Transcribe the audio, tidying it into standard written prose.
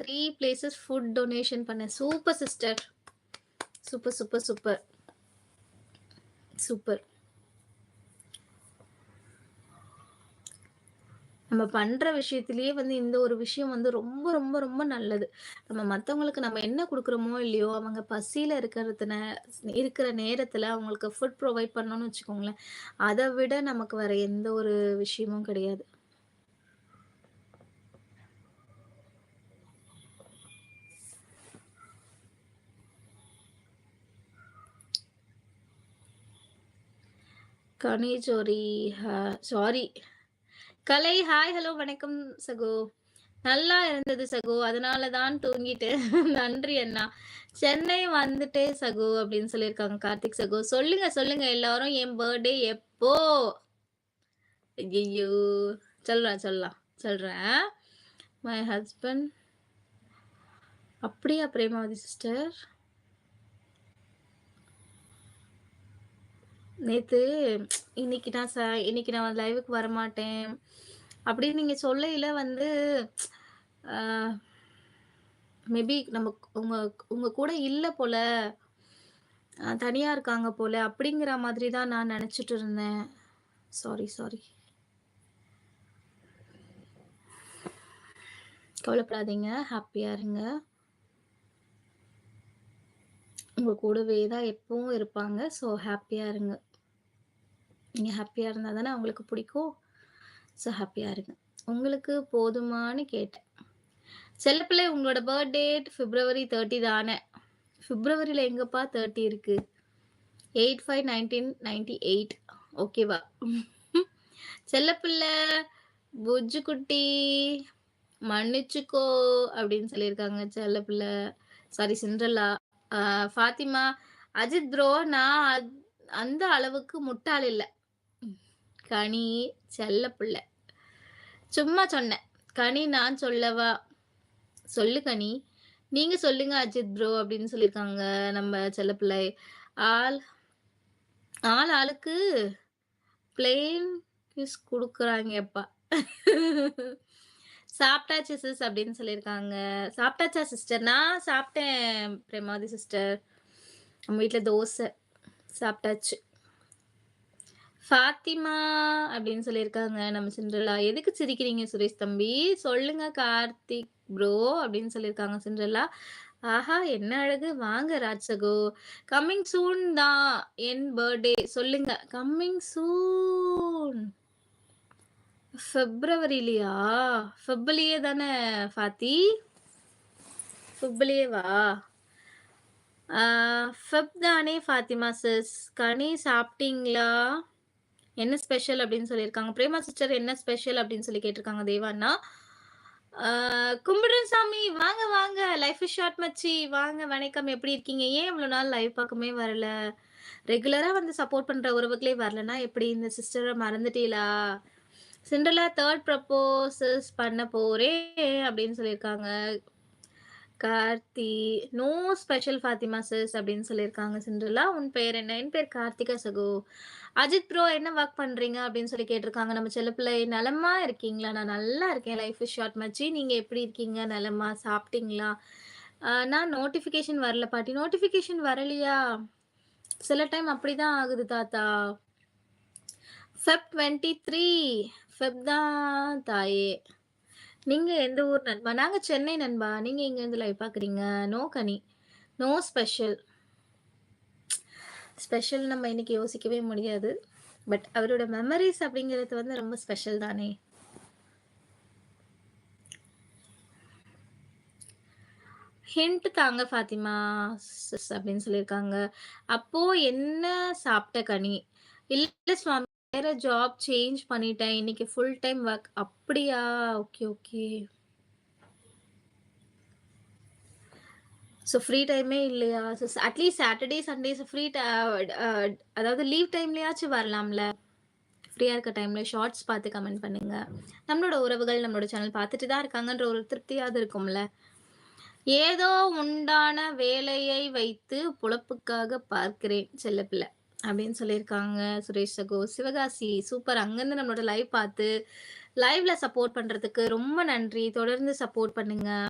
3 places food donation பண்ணேன். Super sister. Super, super, super. Super. நம்ம பண்ற விஷயத்திலேயே வந்து இந்த ஒரு விஷயம் வந்து ரொம்ப, ரொம்ப, ரொம்ப நல்லது. நம்ம மத்தவங்களுக்கு நம்ம என்ன குடுக்குறோமோ இல்லையோ, அவங்க பசியில இருக்கிற நேரத்துல அவங்களுக்கு ஃபுட் ப்ரொவைட் பண்ணோம்னு வச்சுக்கோங்களேன், அத விட நமக்கு வேற எந்த ஒரு விஷயமும் கிடையாது. கனிஜோரி சாரி. கலை ஹாய், ஹலோ, வணக்கம் சகோ. நல்லா இருந்தது சகோ. அதனால தான் தூங்கிட்டேன். நன்றி அண்ணா. சென்னை வந்துட்டேன் சகோ அப்படின்னு சொல்லியிருக்காங்க கார்த்திக் சகோ. சொல்லுங்க, சொல்லுங்க எல்லாரும் என் பர்த்டே எப்போ? ஐயய்யோ! சொல்றேன், சொல்றேன். மை ஹஸ்பண்ட் அப்படியா பிரேமாவதி சிஸ்டர்? நேத்து இன்னைக்கு நான் லைவுக்கு வரமாட்டேன். அப்படின்னு நீங்க சொல்லையில வந்து அ மேபி உங்க உங்க கூட இல்ல போல. தனியா இருக்காங்க போல. அப்படிங்கிற மாதிரி தான் நான் நெனச்சுட்டு இருந்தேன். Sorry, sorry. கவலைப்படாதீங்க. ஹேப்பியா இருங்க. உங்க கூடவே தான் எப்பவும் இருப்பாங்க. ஸோ ஹேப்பியா இருங்க. நீங்க ஹேப்பியா இருந்தா தானே அவங்களுக்கு பிடிக்கும். ஸோ ஹேப்பியா இருங்க. உங்களுக்கு போதுமான்னு கேட்டேன். செல்லப்பிள்ளை உங்களோட பர்த்டே பிப்ரவரி 30 தானே? பிப்ரவரில எங்கப்பா 30 இருக்கு? 8/5/1998 ஓகேவா? செல்லப்பிள்ளை, புஜ்ஜு குட்டி, மன்னிச்சுக்கோ அப்படின்னு சொல்லியிருக்காங்க செல்லப்பிள்ளை. Sorry Cinderella. Fathima, Ajith bro நான் அந்த அளவுக்கு முட்டாள் இல்ல. கனி, செல்லப்பிள்ளை. சும்மா சொன்னேன். கனி நான் சொல்லவா? சொல்லு கனி. நீங்க சொல்லுங்க அஜித் ப்ரோ அப்படின்னு சொல்லியிருக்காங்க நம்ம செல்லப்பிள்ளை. ஆள் ஆளுக்கு பிளெயின் கிஸ் குடுக்குறாங்கப்பா. சாப்பிட்டாச்சு சிஸ் அப்படின்னு சொல்லியிருக்காங்க. சாப்பிட்டாச்சா சிஸ்டர்? நான் சாப்பிட்டேன் பிரேமாவதி சிஸ்டர். நம்ம வீட்ல தோசை. சாப்பிட்டாச்சு. ஃபாத்திமா அப்படின்னு சொல்லியிருக்காங்க நம்ம சிண்ட்ரெல்லா. எதுக்கு சிரிக்கிறீங்க சுரேஷ் தம்பி? சொல்லுங்க கார்த்திக் ப்ரோ அப்படின்னு சொல்லியிருக்காங்க சிண்ட்ரெல்லா. ஆஹா! என்ன அழகு! வாங்க ராஜ்சகோ. கம்மிங் சூன் தான் என் பர்த்டே. சொல்லுங்க. Coming soon. பிப்ரவரிலயா? ஃபெப்லயே தானே ஃபாத்தி? ஃபெப்லயே வா? ஃபெப் தானே ஃபாத்திமா சிஸ். கனி சாப்பிட்டீங்களா? என்ன ஸ்பெஷல் அப்படின்னு சொல்லியிருக்காங்க. பிரேமா சிஸ்டர் என்ன ஸ்பெஷல் அப்படின்னு சொல்லி கேட்டிருக்காங்க தேவாண்ணா. கும்பிடுறேன் சாமி. வாங்க, வாங்க. லைஃப் இஸ் ஷார்ட் மச்சி. வாங்க வணக்கம். எப்படி இருக்கீங்க? ஏன் இவ்வளோ நாள் லைவ் பக்கமே வரல? ரெகுலரா வந்து சப்போர்ட் பண்ற உறவுகளே வரலன்னா எப்படி? இந்த சிஸ்டர மறந்துட்டீங்களா? சிண்ட்ரெல்லா 3 ப்ரப்போசஸ் பண்ண போறேன் அப்படின்னு சொல்லியிருக்காங்க. Karthi, no special Fathima sis அப்படின்னு சொல்லியிருக்காங்க சிண்ட்ரெல்லா. உன் பெயர் என்ன? என் பேர் கார்த்திகா சகோ. அஜித் ப்ரோ என்ன ஒர்க் பண்றீங்க அப்படின்னு சொல்லி கேட்டிருக்காங்க நம்ம செல்லப்பிள்ளை. நலமா இருக்கீங்களா? நான் நல்லா இருக்கேன். லைஃப் இஸ் ஷார்ட் மச்சி. நீங்க எப்படி இருக்கீங்க? நலமா? சாப்பிட்டீங்களா? நான் நோட்டிஃபிகேஷன் வரல பாட்டி. நோட்டிஃபிகேஷன் வரலையா? சில டைம் அப்படிதான் ஆகுது தாத்தா. ஃபெப் 23 ஃபெப் தான் தாயே. நீங்க எந்த ஊர் நண்பா? நாங்க சென்னை நண்பா. நீங்க எங்கேருந்து லைவ் பார்க்குறீங்க? நோ கனி. No special. ஸ்பெஷல் நம்ம இன்னைக்கு யோசிக்கவே முடியாது. பட் அவரோட மெமரீஸ் அப்படிங்கிறது வந்து ரொம்ப ஸ்பெஷல் தானே. ஹிண்ட் தாங்க ஃபாத்திமா சிஸ் அப்படின்னு சொல்லியிருக்காங்க. அப்போ என்ன சாப்பிட்ட கனி? இல்ல சுவாமி வேற ஜாப் சேஞ்ச் பண்ணிட்டேன். இன்னைக்கு ஃபுல் டைம் ஒர்க். அப்படியா? Okay, okay. ஸோ ஃப்ரீ டைமே இல்லையா? ஸோ அட்லீஸ்ட் சாட்டர்டே, சண்டேஸ் அதாவது லீவ் டைம்லயாச்சும் வரலாம்ல? ஃப்ரீயா இருக்க டைம்ல ஷார்ட்ஸ் பார்த்து கமெண்ட் பண்ணுங்க. நம்மளோட உறவுகள் நம்மளோட சேனல் பார்த்துட்டு தான் இருக்காங்கன்ற ஒரு திருப்தியாவது இருக்கும்ல. ஏதோ உண்டான வேலையை வைத்து பொழப்புக்காக பார்க்கிறேன் செல்லப்பிள்ளை அப்படின்னு சொல்லியிருக்காங்க சுரேஷ் சகோ. சிவகாசி சூப்பர். அங்கேருந்து நம்மளோட லைவ் பார்த்து லைவ்ல சப்போர்ட் பண்றதுக்கு ரொம்ப நன்றி. தொடர்ந்து சப்போர்ட் பண்ணுங்க.